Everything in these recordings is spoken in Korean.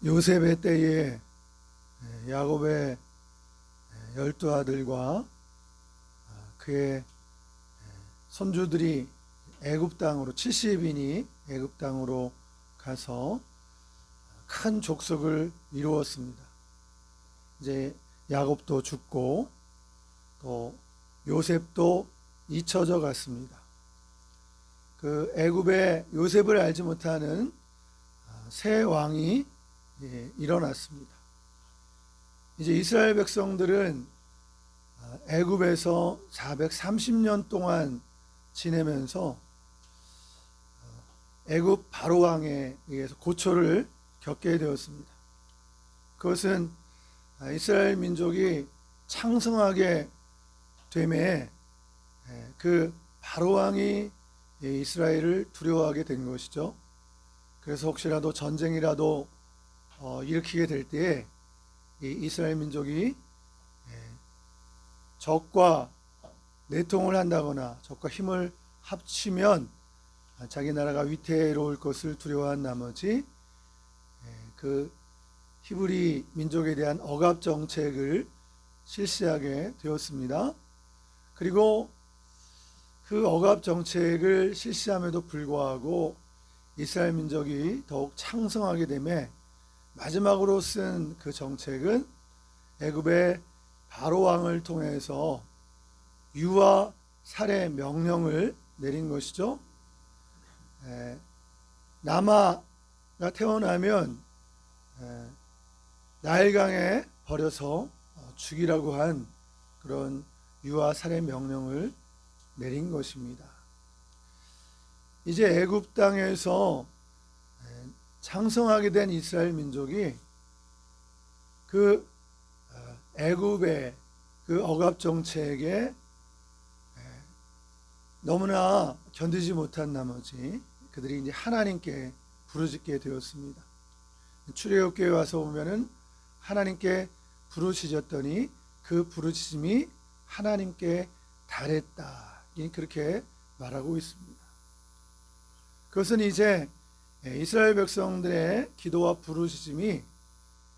요셉의 때에 야곱의 12아들과 그의 손주들이 애굽 땅으로 70인이 애굽 땅으로 가서 큰 족속을 이루었습니다. 이제 야곱도 죽고 또 요셉도 잊혀져 갔습니다. 그 애굽의 요셉을 알지 못하는 새 왕이 일어났습니다. 이제 이스라엘 백성들은 애굽에서 430년 동안 지내면서 애굽 바로 왕에 의해서 고초를 겪게 되었습니다. 그것은 이스라엘 민족이 창성하게 됨에 그 바로 왕이 이스라엘을 두려워하게 된 것이죠. 그래서 혹시라도 전쟁이라도 일으키게 될 때에 이스라엘 민족이 적과 내통을 한다거나 적과 힘을 합치면 자기 나라가 위태로울 것을 두려워한 나머지 그 히브리 민족에 대한 억압 정책을 실시하게 되었습니다. 그리고 그 억압 정책을 실시함에도 불구하고 이스라엘 민족이 더욱 창성하게 되매 마지막으로 쓴 그 정책은 애굽의 바로 왕을 통해서 유아 살해 명령을 내린 것이죠. 남아가 태어나면 나일강에 버려서 죽이라고 한 그런 유아 살해 명령을 내린 것입니다. 이제 애굽 땅에서 창성하게 된 이스라엘 민족이 그 애굽의 그 억압 정책에 너무나 견디지 못한 나머지 그들이 이제 하나님께 부르짖게 되었습니다. 출애굽기에 와서 보면은 하나님께 부르짖었더니 그 부르짖음이 하나님께 달했다. 그렇게 말하고 있습니다. 그것은 이제 이스라엘 백성들의 기도와 부르짖음이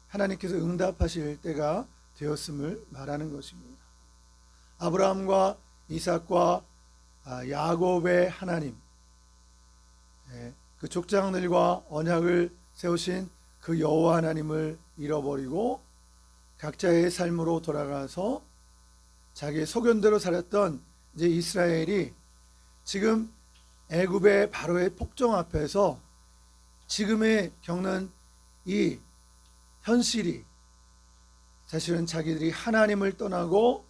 하나님께서 응답하실 때가 되었음을 말하는 것입니다. 아브라함과 이삭과 야곱의 하나님, 그 족장들과 언약을 세우신 그 여호와 하나님을 잃어버리고 각자의 삶으로 돌아가서 자기의 소견대로 살았던 이제 이스라엘이 지금 애굽의 바로의 폭정 앞에서 지금의 겪는 이 현실이 사실은 자기들이 하나님을 떠나고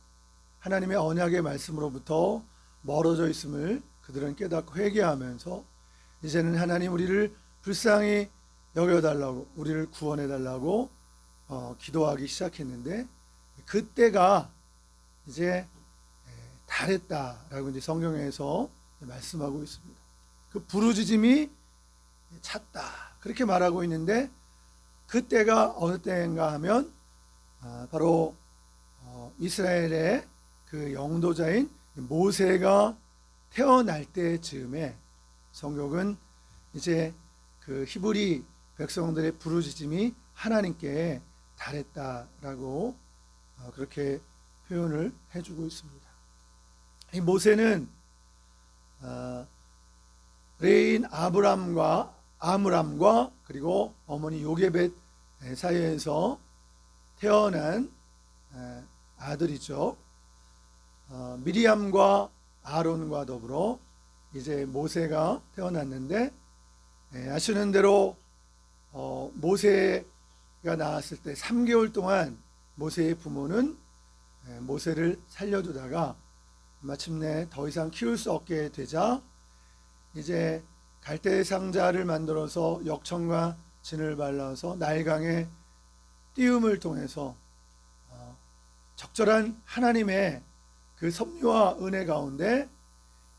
하나님의 언약의 말씀으로부터 멀어져 있음을 그들은 깨닫고 회개하면서 이제는 하나님 우리를 불쌍히 여겨달라고 우리를 구원해달라고 기도하기 시작했는데 그때가 이제 달했다라고 이제 성경에서 말씀하고 있습니다. 그 부르짖음이 찼다 그렇게 말하고 있는데 그때가 어느 때인가 하면 바로 이스라엘의 그 영도자인 모세가 태어날 때쯤에 성경은 이제 그 히브리 백성들의 부르짖음이 하나님께 달했다라고 그렇게 표현을 해주고 있습니다. 이 모세는 레인 아므람과 그리고 어머니 요게벳 사이에서 태어난 아들이죠. 미리암과 아론과 더불어 이제 모세가 태어났는데 아시는 대로 모세가 나왔을 때 3개월 동안 모세의 부모는 모세를 살려두다가 마침내 더 이상 키울 수 없게 되자 이제 갈대 상자를 만들어서 역청과 진을 발라서 나일강에 띄움을 통해서 적절한 하나님의 그 섭리와 은혜 가운데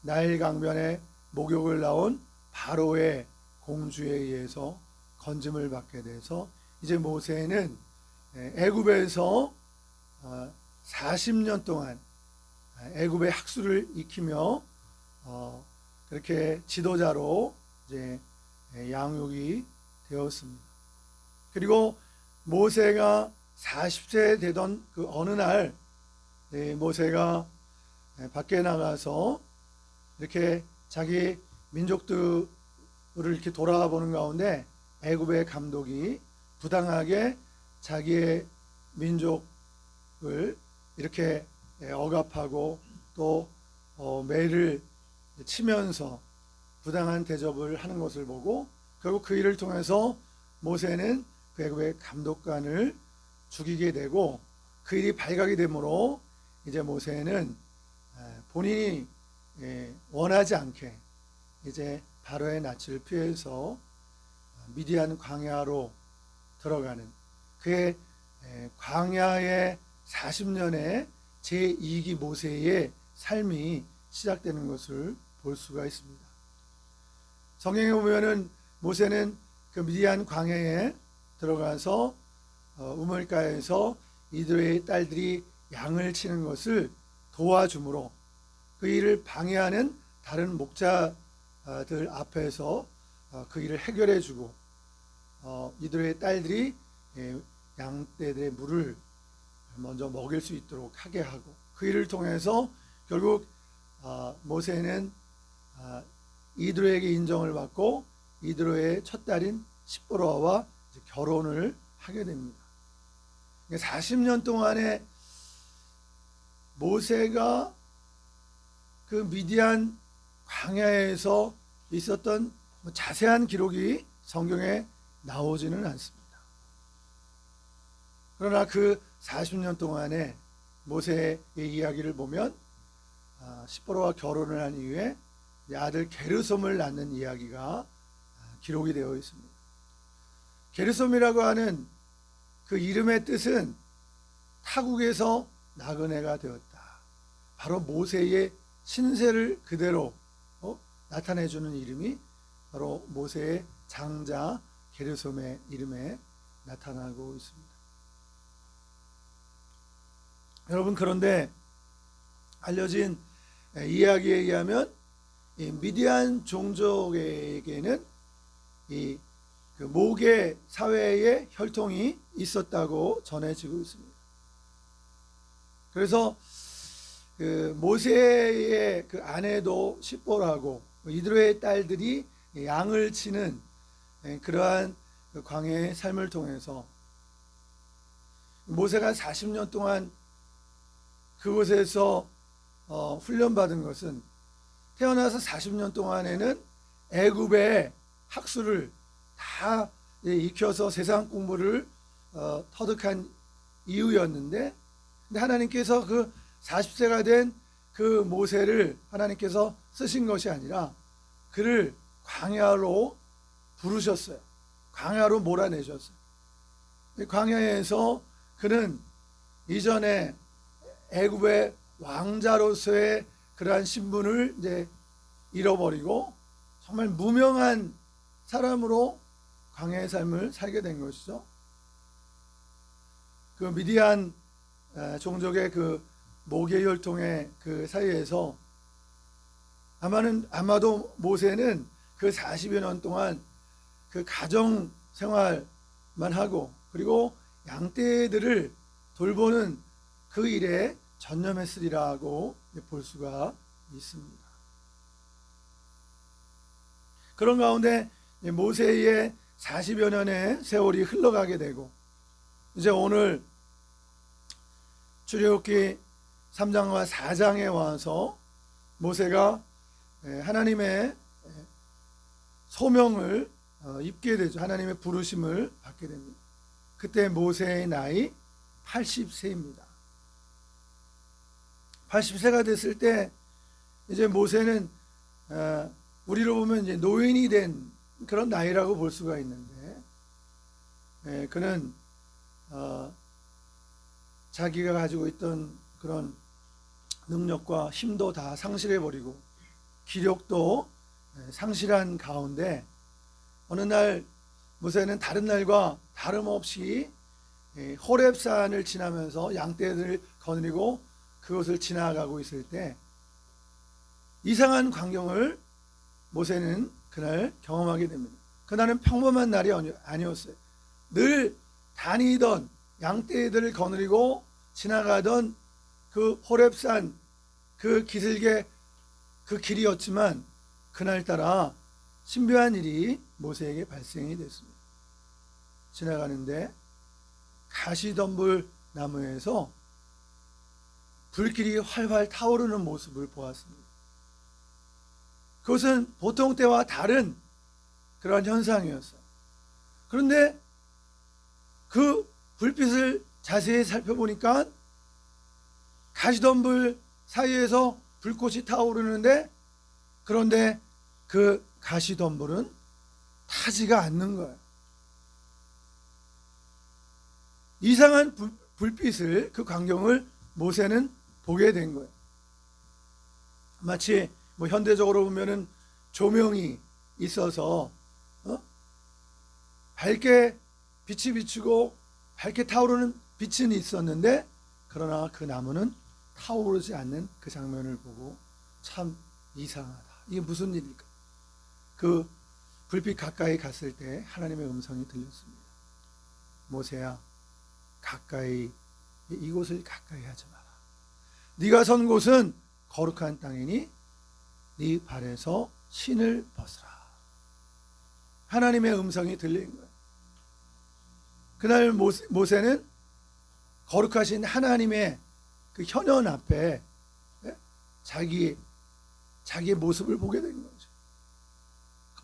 나일 강변에 목욕을 나온 바로의 공주에 의해서 건짐을 받게 돼서 이제 모세는 애굽에서 40년 동안 애굽의 학수를 익히며 그렇게 지도자로 이제 양육이 되었습니다. 그리고 모세가 40세 되던 그 어느 날 모세가 밖에 나가서 이렇게 자기 민족들을 이렇게 돌아보는 가운데 애굽의 감독이 부당하게 자기의 민족을 이렇게 억압하고 또 매를 치면서 부당한 대접을 하는 것을 보고 결국 그 일을 통해서 모세는 그 애굽의 감독관을 죽이게 되고 그 일이 발각이 되므로 이제 모세는 본인이 원하지 않게 이제 바로의 낯을 피해서 미디안 광야로 들어가는 그의 광야의 40년의 제2기 모세의 삶이 시작되는 것을 볼 수가 있습니다. 성경에 보면은 모세는 그 미디안 광야에 들어가서 우물가에서 이들의 딸들이 양을 치는 것을 도와주므로 그 일을 방해하는 다른 목자들 앞에서 그 일을 해결해 주고 이들의 딸들이 양떼들의 물을 먼저 먹일 수 있도록 하게 하고 그 일을 통해서 결국 모세는 이드로에게 인정을 받고 이드로의 첫 딸인 십보라와 결혼을 하게 됩니다. 40년 동안에 모세가 그 미디안 광야에서 있었던 자세한 기록이 성경에 나오지는 않습니다. 그러나 그 40년 동안에 모세의 이야기를 보면 십보라와 결혼을 한 이후에 아들 게르솜을 낳는 이야기가 기록이 되어 있습니다. 게르솜이라고 하는 그 이름의 뜻은 타국에서 나그네가 되었다. 바로 모세의 신세를 그대로 나타내주는 이름이 바로 모세의 장자 게르솜의 이름에 나타나고 있습니다. 여러분, 그런데 알려진 이야기에 의하면 이 미디안 종족에게는 이 그 모계 사회의 혈통이 있었다고 전해지고 있습니다. 그래서 그 모세의 그 아내도 십보라고 이드로의 딸들이 양을 치는 그러한 그 광야의 삶을 통해서 모세가 40년 동안 그곳에서 훈련받은 것은 태어나서 40년 동안에는 애굽의 학술을 다 익혀서 세상 공부를 터득한 이유였는데, 근데 하나님께서 그 40세가 된 그 모세를 하나님께서 쓰신 것이 아니라 그를 광야로 부르셨어요. 광야로 몰아내셨어요. 광야에서 그는 이전에 애굽의 왕자로서의 그러한 신분을 이제 잃어버리고 정말 무명한 사람으로 광야의 삶을 살게 된 것이죠. 그 미디안 종족의 그 모계 혈통의 그 사이에서 아마도 모세는 그 40여 년 동안 그 가정 생활만 하고 그리고 양떼들을 돌보는 그 일에 전념했으리라고 볼 수가 있습니다. 그런 가운데 모세의 40여 년의 세월이 흘러가게 되고 이제 오늘 출애굽기 3장과 4장에 와서 모세가 하나님의 소명을 입게 되죠. 하나님의 부르심을 받게 됩니다. 그때 모세의 나이 80세입니다. 80세가 됐을 때 이제 모세는 우리로 보면 이제 노인이 된 그런 나이라고 볼 수가 있는데, 그는 자기가 가지고 있던 그런 능력과 힘도 다 상실해버리고 기력도 상실한 가운데 어느 날 모세는 다른 날과 다름없이 호렙산을 지나면서 양떼들을 거느리고 그것을 지나가고 있을 때 이상한 광경을 모세는 그날 경험하게 됩니다. 그날은 평범한 날이 아니었어요. 늘 다니던 양떼들을 거느리고 지나가던 그 호렙산 그 기슭의 그 길이었지만 그날따라 신비한 일이 모세에게 발생이 됐습니다. 지나가는데 가시덤불 나무에서 불길이 활활 타오르는 모습을 보았습니다. 그것은 보통 때와 다른 그런 현상이었어요. 그런데 그 불빛을 자세히 살펴보니까 가시덤불 사이에서 불꽃이 타오르는데, 그런데 그 가시덤불은 타지가 않는 거예요. 이상한 불빛을, 그 광경을 모세는 보게 된 거예요. 마치 현대적으로 보면은 조명이 있어서 밝게 빛이 비추고 밝게 타오르는 빛은 있었는데, 그러나 그 나무는 타오르지 않는 그 장면을 보고 참 이상하다. 이게 무슨 일일까? 그 불빛 가까이 갔을 때 하나님의 음성이 들렸습니다. 모세야, 가까이, 이곳을 가까이 하지 마라. 네가 선 곳은 거룩한 땅이니 네 발에서 신을 벗으라. 하나님의 음성이 들린 거예요. 그날 모세는 거룩하신 하나님의 그 현현 앞에 자기의 모습을 보게 된 거죠.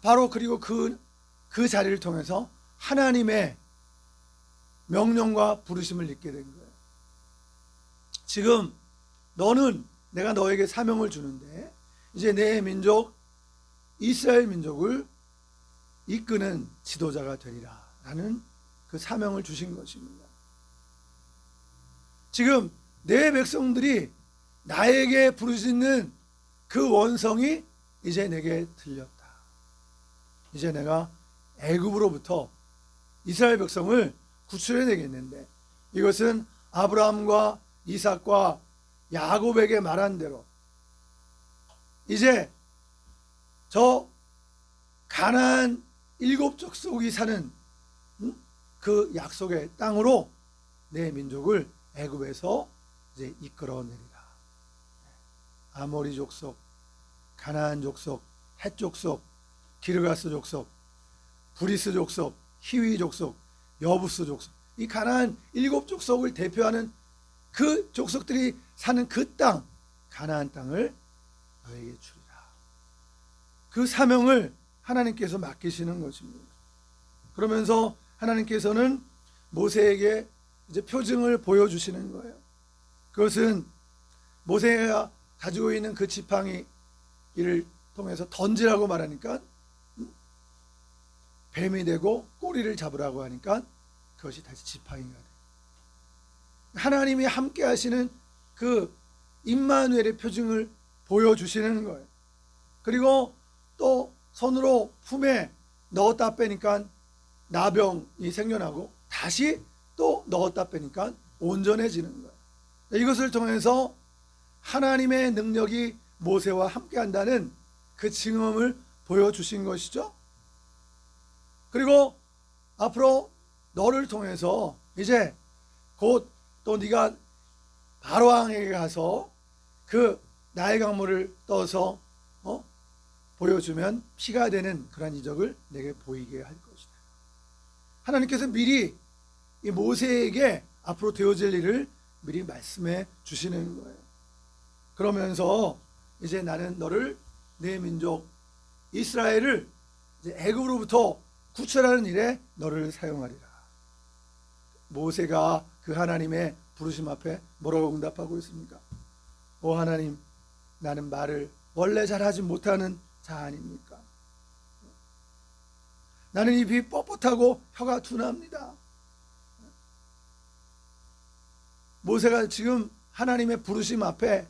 바로 그리고 그 자리를 통해서 하나님의 명령과 부르심을 잊게 된 거예요. 지금 너는, 내가 너에게 사명을 주는데 이제 내 민족 이스라엘 민족을 이끄는 지도자가 되리라 라는 그 사명을 주신 것입니다. 지금 내 백성들이 나에게 부르짖는 그 원성이 이제 내게 들렸다. 이제 내가 애굽으로부터 이스라엘 백성을 구출해 내겠는데, 이것은 아브라함과 이삭과 야곱에게 말한 대로 이제 저 가나안 7 족속이 사는 그 약속의 땅으로 내 민족을 애굽에서 이제 이끌어내리라. 아모리 족속, 가나안 족속, 헷 족속, 기르가스 족속, 브리스 족속, 히위 족속, 여부스 족속, 이 가나안 7 족속을 대표하는 그 족속들이 사는 그 땅, 가나안 땅을 너에게 주리라. 그 사명을 하나님께서 맡기시는 것입니다. 그러면서 하나님께서는 모세에게 이제 표징을 보여주시는 거예요. 그것은 모세가 가지고 있는 그 지팡이를 통해서 던지라고 말하니까 뱀이 되고 꼬리를 잡으라고 하니까 그것이 다시 지팡이가 돼요. 하나님이 함께 하시는 그 임마누엘의 표징을 보여주시는 거예요. 그리고 또 손으로 품에 넣었다 빼니까 나병이 생겨나고 다시 또 넣었다 빼니까 온전해지는 거예요. 이것을 통해서 하나님의 능력이 모세와 함께 한다는 그 증언을 보여주신 것이죠. 그리고 앞으로 너를 통해서 이제 곧 또 네가 바로왕에게 가서 그 나일 강물을 떠서 보여주면 피가 되는 그런 이적을 내게 보이게 할 것이다. 하나님께서 미리 이 모세에게 앞으로 되어질 일을 미리 말씀해 주시는 거예요. 그러면서 이제 나는 너를, 내 민족 이스라엘을 이제 애굽으로부터 구출하는 일에 너를 사용하리라. 모세가 그 하나님의 부르심 앞에 뭐라고 응답하고 있습니까? 오 하나님, 나는 말을 원래 잘하지 못하는 자 아닙니까? 나는 입이 뻣뻣하고 혀가 둔합니다. 모세가 지금 하나님의 부르심 앞에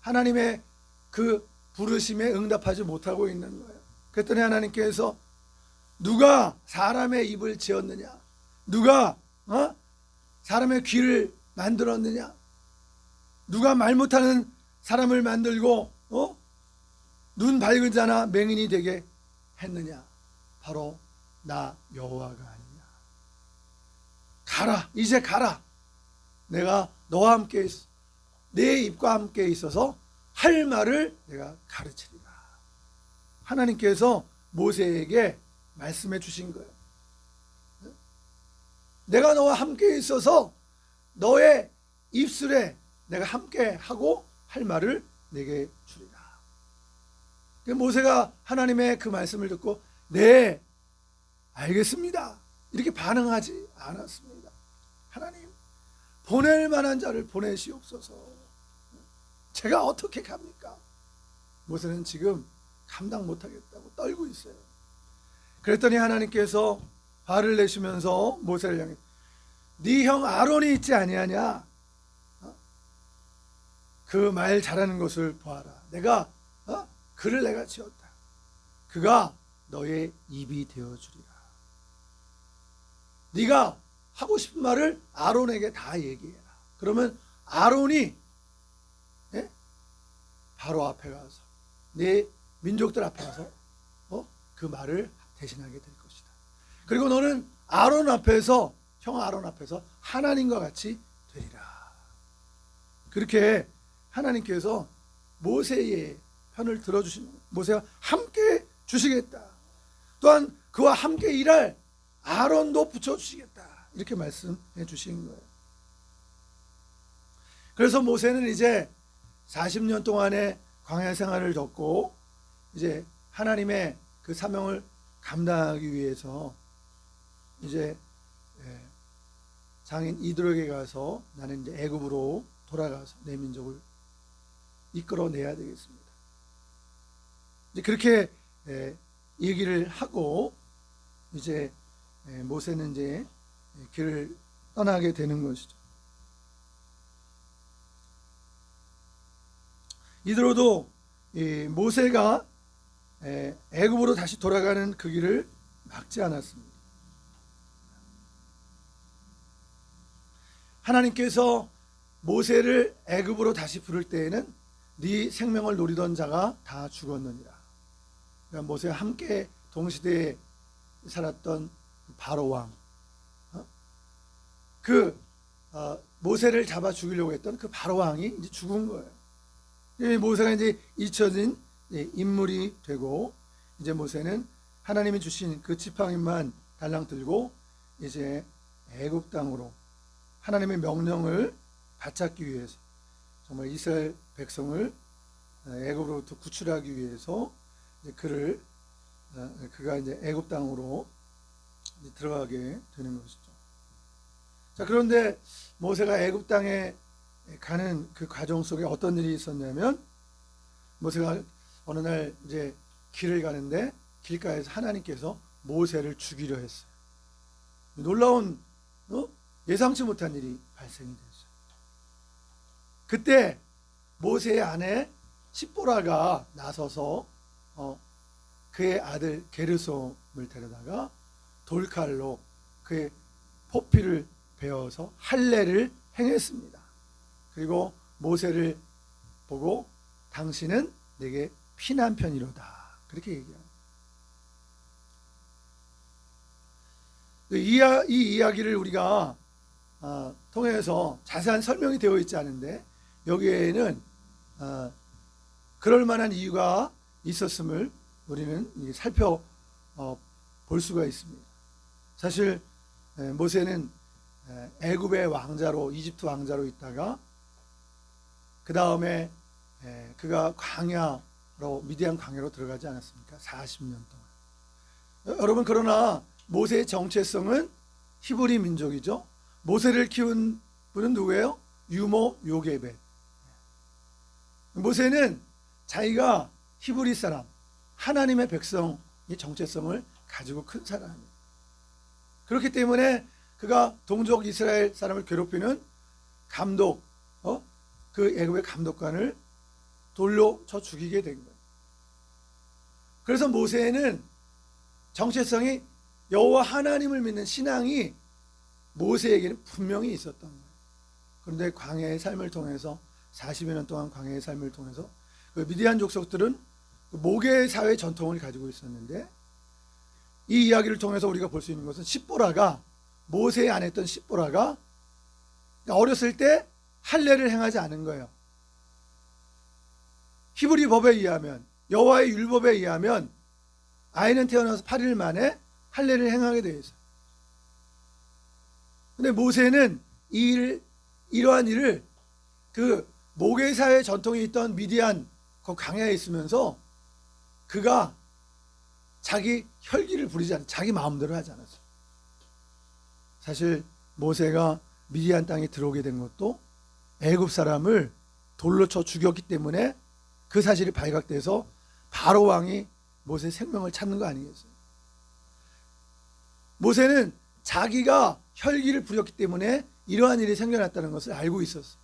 하나님의 그 부르심에 응답하지 못하고 있는 거예요. 그랬더니 하나님께서 누가 사람의 입을 지었느냐? 누가 사람의 귀를 만들었느냐? 누가 말 못하는 사람을 만들고 눈 밝은 자나 맹인이 되게 했느냐? 바로 나 여호와가 아니냐. 가라, 이제 가라. 내가 너와 함께 내 입과 함께 있어서 할 말을 내가 가르치리라. 하나님께서 모세에게 말씀해 주신 거예요. 내가 너와 함께 있어서 너의 입술에 내가 함께 하고 할 말을 내게 주리라. 모세가 하나님의 그 말씀을 듣고 네, 알겠습니다, 이렇게 반응하지 않았습니다. 하나님, 보낼 만한 자를 보내시옵소서. 제가 어떻게 갑니까? 모세는 지금 감당 못하겠다고 떨고 있어요. 그랬더니 하나님께서 화를 내시면서 모세를 향해 네 형 아론이 있지 아니하냐? 그 말 잘하는 것을 보아라. 내가 그를 내가 지었다. 그가 너의 입이 되어주리라. 네가 하고 싶은 말을 아론에게 다 얘기해라. 그러면 아론이 바로 앞에 가서 네 민족들 앞에 가서 그 말을 대신하게 될 것이다. 그리고 너는 아론 앞에서, 형 아론 앞에서 하나님과 같이 되리라. 그렇게 하나님께서 모세의 편을 들어주신, 모세와 함께 주시겠다. 또한 그와 함께 일할 아론도 붙여주시겠다. 이렇게 말씀해 주신 거예요. 그래서 모세는 이제 40년 동안의 광야 생활을 겪고 이제 하나님의 그 사명을 감당하기 위해서 이제 장인 이드로에게 가서 나는 이제 애굽으로 돌아가서 내 민족을 이끌어내야 되겠습니다. 이제 그렇게 얘기를 하고 이제 모세는 이제 길을 떠나게 되는 것이죠. 이드로도 모세가 애굽으로 다시 돌아가는 그 길을 막지 않았습니다. 하나님께서 모세를 애굽으로 다시 부를 때에는 네 생명을 노리던 자가 다 죽었느니라. 그러니까 모세와 함께 동시대에 살았던 바로 왕, 모세를 잡아 죽이려고 했던 그 바로 왕이 이제 죽은 거예요. 모세가 이제 잊혀진 인물이 되고, 이제 모세는 하나님이 주신 그 지팡이만 달랑 들고 이제 애굽 땅으로 하나님의 명령을 받잡기 위해서, 정말 이스라엘 백성을 애굽으로부터 구출하기 위해서 이제 그가 이제 애굽 땅으로 이제 들어가게 되는 것이죠. 자, 그런데 모세가 애굽 땅에 가는 그 과정 속에 어떤 일이 있었냐면, 모세가 어느 날 이제 길을 가는데 길가에서 하나님께서 모세를 죽이려 했어요. 놀라운 예상치 못한 일이 발생이 됐어요. 그때 모세의 아내 십보라가 나서서 그의 아들 게르솜을 데려다가 돌칼로 그의 포피를 베어서 할례를 행했습니다. 그리고 모세를 보고 당신은 내게 피난편이로다, 그렇게 얘기합니다. 이 이야기를 우리가 통해서 자세한 설명이 되어 있지 않은데, 여기에는 그럴 만한 이유가 있었음을 우리는 살펴볼 수가 있습니다. 사실 모세는 애굽의 왕자로, 이집트 왕자로 있다가 그 다음에 그가 광야로, 미디안 광야로 들어가지 않았습니까? 40년 동안. 여러분, 그러나 모세의 정체성은 히브리 민족이죠. 모세를 키운 분은 누구예요? 유모 요게벳. 모세는 자기가 히브리 사람, 하나님의 백성의 정체성을 가지고 큰 사람입니다. 그렇기 때문에 그가 동족 이스라엘 사람을 괴롭히는 감독, 그 애굽의 감독관을 돌로 쳐 죽이게 된 거예요. 그래서 모세는 정체성이 여호와 하나님을 믿는 신앙이 모세에게는 분명히 있었던 거예요. 그런데 광야의 삶을 통해서, 40여 년 동안 광야의 삶을 통해서 그 미디안 족속들은 모계 사회 전통을 가지고 있었는데, 이 이야기를 통해서 우리가 볼 수 있는 것은 십보라가 모세에 안 했던 십보라가 어렸을 때 할례를 행하지 않은 거예요. 히브리 법에 의하면, 여호와의 율법에 의하면 아이는 태어나서 8일 만에 할례를 행하게 되어 있어요. 근데 모세는 이러한 일을 그 모계사의 전통이 있던 미디안 그 광야에 있으면서 그가 자기 혈기를 부리지 않았어요. 자기 마음대로 하지 않았어요. 사실 모세가 미디안 땅에 들어오게 된 것도 애굽 사람을 돌로 쳐 죽였기 때문에 그 사실이 발각돼서 바로 왕이 모세 생명을 찾는 거 아니겠어요? 모세는 자기가 혈기를 부렸기 때문에 이러한 일이 생겨났다는 것을 알고 있었어요.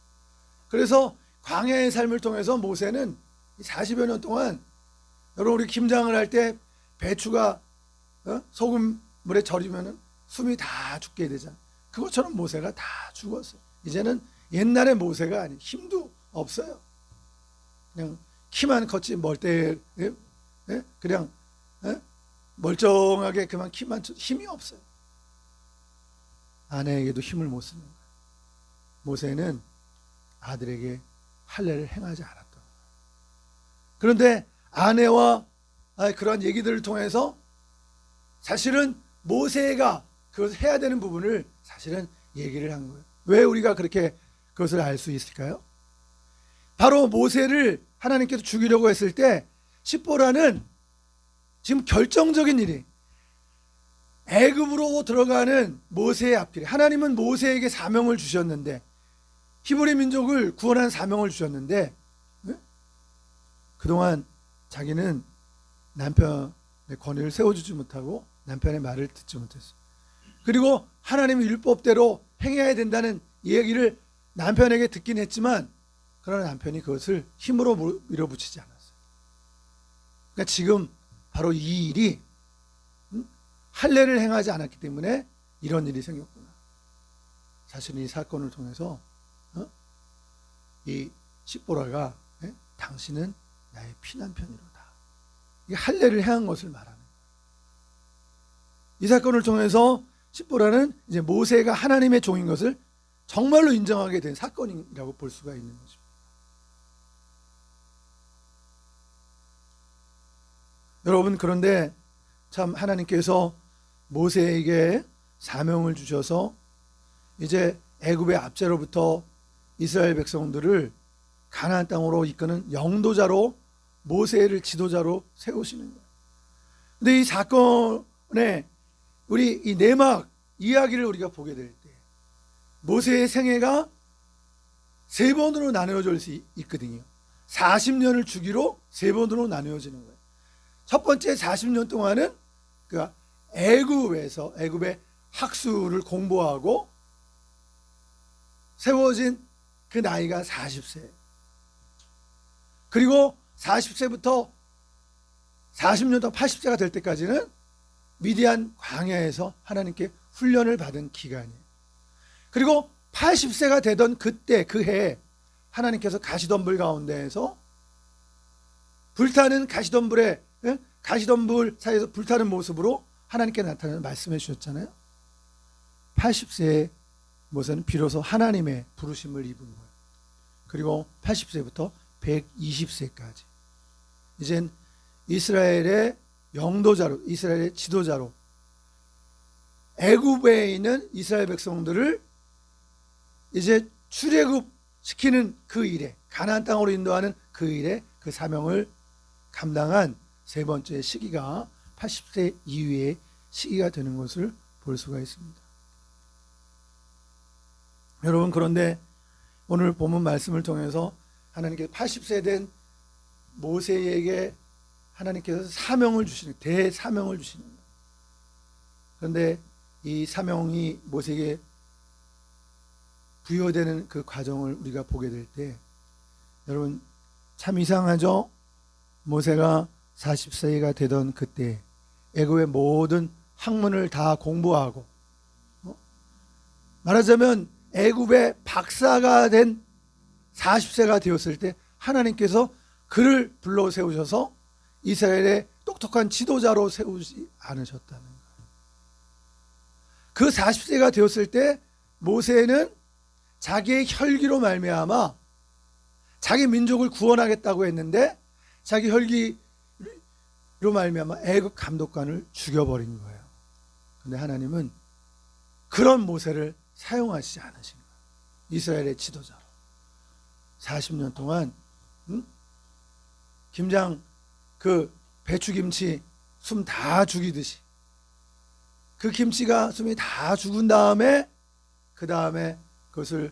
그래서 광야의 삶을 통해서 모세는 40여 년 동안, 여러분 우리 김장을 할 때 배추가 소금물에 절이면 숨이 다 죽게 되잖아요. 그것처럼 모세가 다 죽었어요. 이제는 옛날의 모세가 아니, 힘도 없어요. 그냥 키만 컸지 그냥 멀쩡하게 그만 키만 힘이 없어요. 아내에게도 힘을 못 쓰는 거예요. 모세는 아들에게 할례를 행하지 않았던 거예요. 그런데 아내와 그러한 얘기들을 통해서 사실은 모세가 그것을 해야 되는 부분을 사실은 얘기를 한 거예요. 왜 우리가 그렇게 그것을 알 수 있을까요? 바로 모세를 하나님께서 죽이려고 했을 때 십보라는 지금 결정적인 일이 애굽으로 들어가는 모세의 앞길에, 하나님은 모세에게 사명을 주셨는데, 히브리 민족을 구원하는 사명을 주셨는데 그동안 자기는 남편의 권위를 세워주지 못하고 남편의 말을 듣지 못했어요. 그리고 하나님의 율법대로 행해야 된다는 얘기를 남편에게 듣긴 했지만 그러나 남편이 그것을 힘으로 밀어붙이지 않았어요. 그러니까 지금 바로 이 일이 할례를 행하지 않았기 때문에 이런 일이 생겼구나. 사실 이 사건을 통해서 이 십보라가 당신은 나의 피난편이로다. 이게 할례를 행한 것을 말하는 거예요. 이 사건을 통해서 십보라는 이제 모세가 하나님의 종인 것을 정말로 인정하게 된 사건이라고 볼 수가 있는 것입니다. 여러분, 그런데 참 하나님께서 모세에게 사명을 주셔서 이제 애굽의 압제로부터 이스라엘 백성들을 가나안 땅으로 이끄는 영도자로 모세를 지도자로 세우시는 거예요. 근데 이 사건에 우리 이 내막 이야기를 우리가 보게 될 때 모세의 생애가 세 번으로 나누어질 수 있거든요. 40년을 주기로 세 번으로 나누어지는 거예요. 첫 번째 40년 동안은 그 애굽의 학수를 공부하고 세워진 그 나이가 40세. 그리고 40세부터 40년 동안 80세가 될 때까지는 미디안 광야에서 하나님께 훈련을 받은 기간이에요. 그리고 80세가 되던 그때 그 해에 하나님께서 가시덤불 가운데에서 불타는 가시덤불 사이에서 불타는 모습으로 하나님께 나타나는 말씀해 주셨잖아요. 80세의 모세는 비로소 하나님의 부르심을 입은 거예요. 그리고 80세부터 120세까지 이젠 이스라엘의 영도자로, 이스라엘의 지도자로 애굽에 있는 이스라엘 백성들을 이제 출애굽시키는 그 일에, 가나안 땅으로 인도하는 그 일에 그 사명을 감당한 세 번째 시기가 80세 이후의 시기가 되는 것을 볼 수가 있습니다. 여러분, 그런데 오늘 본문 말씀을 통해서 하나님께서 80세 된 모세에게 하나님께서 사명을 주시는, 대사명을 주시는 거예요. 그런데 이 사명이 모세에게 부여되는 그 과정을 우리가 보게 될 때 여러분 참 이상하죠? 모세가 40세가 되던 그때 애굽의 모든 학문을 다 공부하고 말하자면 애굽의 박사가 된 40세가 되었을 때 하나님께서 그를 불러 세우셔서 이스라엘의 똑똑한 지도자로 세우지 않으셨다는 거예요. 그 40세가 되었을 때 모세는 자기의 혈기로 말미암아 자기 민족을 구원하겠다고 했는데 자기 혈기로 말미암아 애굽 감독관을 죽여버린 거예요. 근데 하나님은 그런 모세를 사용하시지 않으신 거예요. 이스라엘의 지도자로 40년 동안 김장 그 배추김치 숨 다 죽이듯이 그 김치가 숨이 다 죽은 다음에 그 다음에 그것을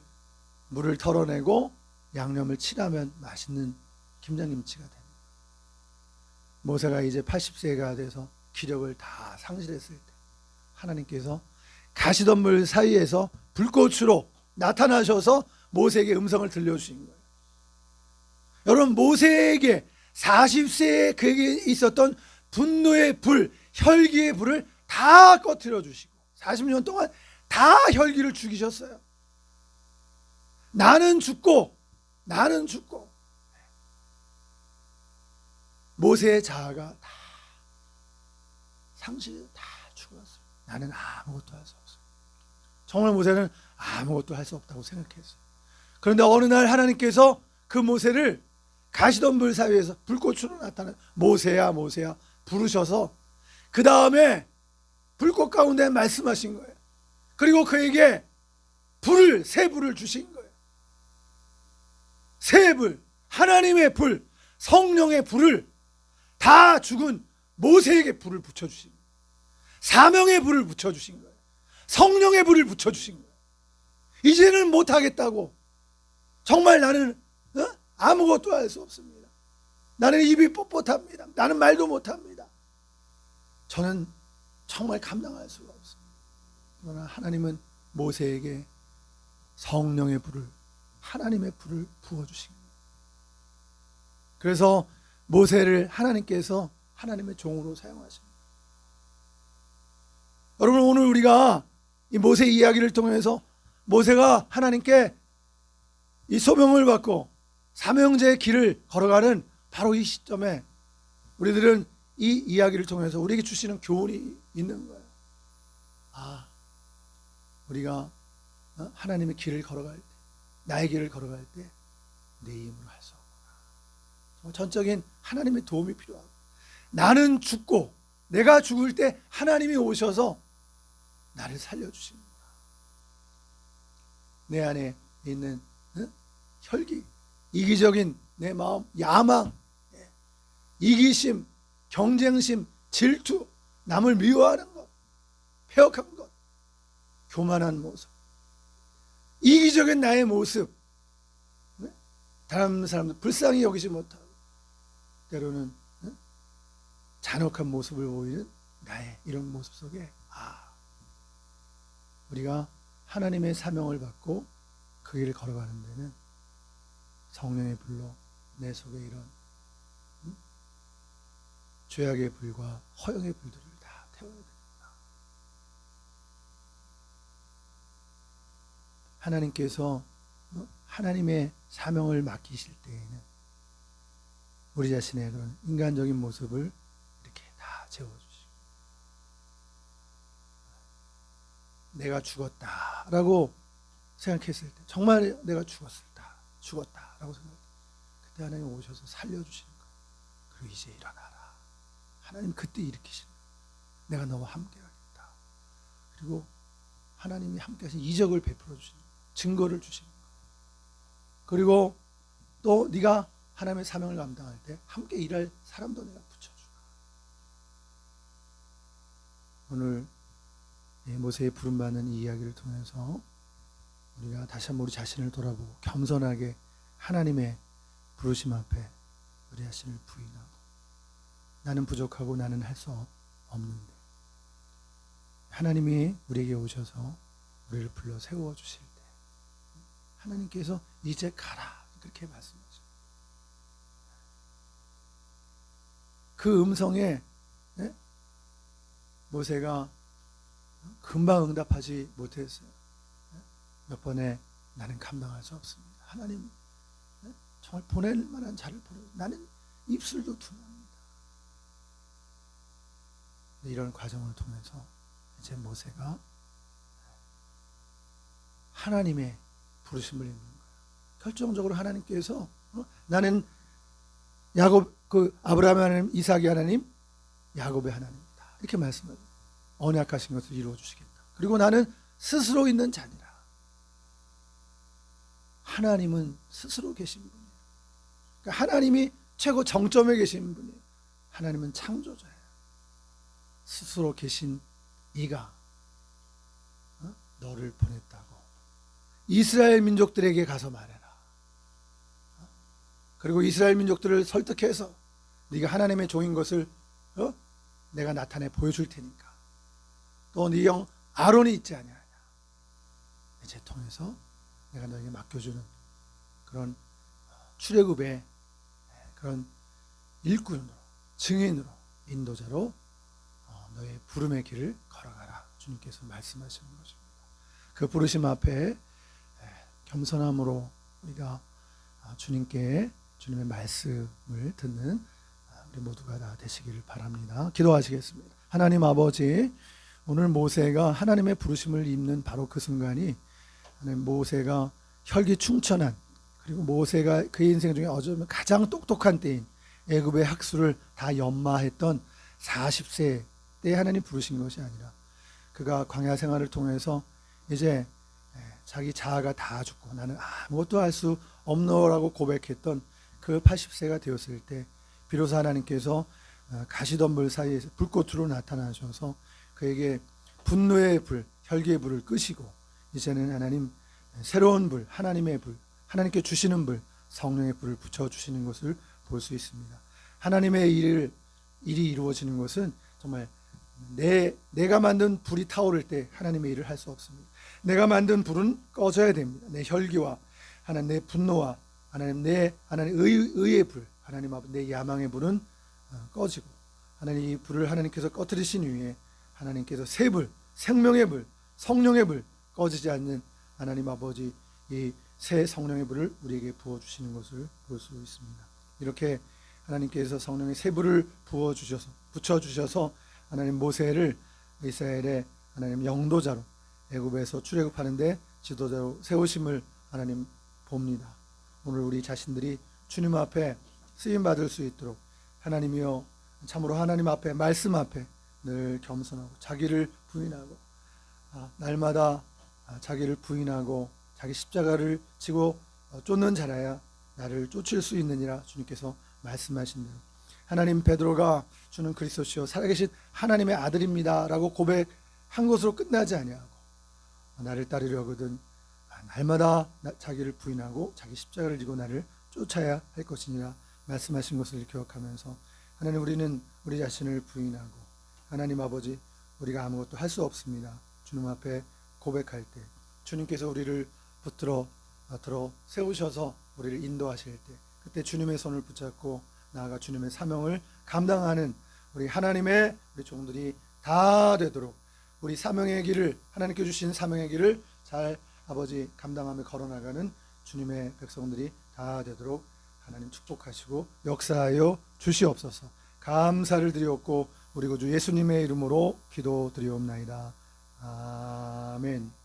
물을 털어내고 양념을 칠하면 맛있는 김장김치가 됩니다. 모세가 이제 80세가 돼서 기력을 다 상실했을 때 하나님께서 가시덤불 사이에서 불꽃으로 나타나셔서 모세에게 음성을 들려주신 거예요. 여러분, 모세에게 40세에 그에게 있었던 분노의 불, 혈기의 불을 다 꺼트려 주시고 40년 동안 다 혈기를 죽이셨어요. 나는 죽고 모세의 자아가 다 상실 다 죽었어요. 나는 아무것도 할 수 없어요. 정말 모세는 아무것도 할 수 없다고 생각했어요. 그런데 어느 날 하나님께서 그 모세를 가시덤불 사이에서 불꽃으로 나타나 모세야 모세야 부르셔서 그 다음에 불꽃 가운데 말씀하신 거예요. 그리고 그에게 새 불을 주신 거예요. 새 불, 하나님의 불, 성령의 불을 다 죽은 모세에게 불을 붙여주신 거예요. 사명의 불을 붙여주신 거예요. 성령의 불을 붙여주신 거예요. 이제는 못하겠다고, 정말 나는 아무것도 할 수 없습니다. 나는 입이 뻣뻣합니다. 나는 말도 못합니다. 저는 정말 감당할 수가 없습니다. 그러나 하나님은 모세에게 성령의 불을, 하나님의 불을 부어주신 거예요. 그래서 모세를 하나님께서 하나님의 종으로 사용하십니다. 여러분, 오늘 우리가 이 모세 이야기를 통해서 모세가 하나님께 이 소명을 받고 사명제의 길을 걸어가는 바로 이 시점에 우리들은 이 이야기를 통해서 우리에게 주시는 교훈이 있는 거예요. 우리가 하나님의 길을 걸어갈 때, 나의 길을 걸어갈 때 내 힘으로 할 수 없구나. 전적인 하나님의 도움이 필요하고, 나는 죽고 내가 죽을 때 하나님이 오셔서 나를 살려주시는구나. 내 안에 있는 혈기, 이기적인 내 마음, 야망, 이기심, 경쟁심, 질투, 남을 미워하는 것, 폐역한 것, 교만한 모습, 이기적인 나의 모습, 다른 사람들 불쌍히 여기지 못하고 때로는 잔혹한 모습을 보이는 나의 이런 모습 속에 우리가 하나님의 사명을 받고 그 길을 걸어가는 데는 성령의 불로 내 속에 이런 죄악의 불과 허영의 불들을 다 태워야 됩니다. 하나님께서 하나님의 사명을 맡기실 때에는 우리 자신의 그런 인간적인 모습을 이렇게 다 재워주시고, 내가 죽었다라고 생각했을 때, 정말 내가 죽었다라고 생각할 때 그때 하나님 오셔서 살려주시는 거예요. 그리고 이제 일어나라. 하나님 그때 일으키시는 거예요. 내가 너와 함께 하겠다. 그리고 하나님이 함께 하신 이적을 베풀어 주시는 거예요. 증거를 주시는 거예요. 그리고 또 네가 하나님의 사명을 감당할 때 함께 일할 사람도 내가 붙여주라. 오늘 모세의 부름받는 이 이야기를 통해서 우리가 다시 한번 우리 자신을 돌아보고 겸손하게 하나님의 부르심 앞에 우리 자신을 부인하고, 나는 부족하고 나는 할 수 없는데 하나님이 우리에게 오셔서 우리를 불러 세워주실 때 하나님께서 이제 가라 그렇게 말씀하십니다. 그 음성에 모세가 금방 응답하지 못했어요. 몇 번에 나는 감당할 수 없습니다. 하나님 정말 보낼 만한 자를 보내, 나는 입술도 둔합니다. 이런 과정을 통해서 이제 모세가 하나님의 부르심을 입는 거예요. 결정적으로 하나님께서 나는 야곱 아브라함의 하나님, 이삭의 하나님, 야곱의 하나님이다. 이렇게 말씀하세요. 언약하신 것을 이루어 주시겠다. 그리고 나는 스스로 있는 자니라. 하나님은 스스로 계신 분이에요. 그러니까 하나님이 최고 정점에 계신 분이에요. 하나님은 창조자예요. 스스로 계신 이가 너를 보냈다고 이스라엘 민족들에게 가서 말해라. 그리고 이스라엘 민족들을 설득해서 네가 하나님의 종인 것을 내가 나타내 보여줄 테니까. 또 네 형 아론이 있지 아니하냐. 이제 통해서 내가 너에게 맡겨주는 그런 출애굽의 그런 일꾼으로, 증인으로, 인도자로 너의 부름의 길을 걸어가라. 주님께서 말씀하시는 것입니다. 그 부르심 앞에 겸손함으로 우리가 주님께 주님의 말씀을 듣는 우리 모두가 다 되시기를 바랍니다. 기도하시겠습니다. 하나님 아버지, 오늘 모세가 하나님의 부르심을 입는 바로 그 순간이 하나님 모세가 혈기충천한, 그리고 모세가 그의 인생 중에 어쩌면 가장 똑똑한 때인 애굽의 학수를 다 연마했던 40세 때 하나님 부르신 것이 아니라 그가 광야 생활을 통해서 이제 자기 자아가 다 죽고 나는 아무것도 할 수 없노라고 고백했던 그 80세가 되었을 때 비로소 하나님께서 가시덤불 사이에서 불꽃으로 나타나셔서 그에게 분노의 불, 혈기의 불을 끄시고 이제는 하나님 새로운 불, 하나님의 불, 하나님께 주시는 불, 성령의 불을 붙여주시는 것을 볼 수 있습니다. 하나님의 일이 이루어지는 것은 정말 내가 만든 불이 타오를 때 하나님의 일을 할 수 없습니다. 내가 만든 불은 꺼져야 됩니다. 내 혈기와 하나님 내 분노와 하나님 의의 불, 하나님 앞에 내 야망의 불은 꺼지고 하나님 이 불을 하나님께서 꺼뜨리신 이후에 하나님께서 새 불, 생명의 불, 성령의 불 꺼지지 않는 하나님 아버지 이 새 성령의 불을 우리에게 부어주시는 것을 볼 수 있습니다. 이렇게 하나님께서 성령의 새 불을 붙여주셔서 하나님 모세를 이스라엘의 하나님 영도자로 애굽에서 출애굽하는데 지도자로 세우심을 하나님 봅니다. 오늘 우리 자신들이 주님 앞에 쓰임 받을 수 있도록 하나님이여 참으로 하나님 앞에 말씀 앞에 늘 겸손하고 자기를 부인하고 날마다 자기를 부인하고 자기 십자가를 지고 쫓는 자라야 나를 쫓을 수 있느니라 주님께서 말씀하신 대로 하나님 베드로가 주는 그리스도시요 살아계신 하나님의 아들입니다 라고 고백한 것으로 끝나지 아니하고 나를 따르려거든 날마다 자기를 부인하고 자기 십자가를 지고 나를 쫓아야 할 것이니라 말씀하신 것을 기억하면서 하나님 우리는 우리 자신을 부인하고 하나님 아버지 우리가 아무것도 할 수 없습니다. 주님 앞에 고백할 때 주님께서 우리를 붙들어 세우셔서 우리를 인도하실 때 그때 주님의 손을 붙잡고 나아가 주님의 사명을 감당하는 우리 하나님의 우리 종들이 다 되도록 우리 사명의 길을 하나님께 주신 사명의 길을 잘 아버지 감당하며 걸어나가는 주님의 백성들이 다 되도록 하나님 축복하시고 역사하여 주시옵소서. 감사를 드리옵고 우리 구주 예수님의 이름으로 기도드리옵나이다. 아멘.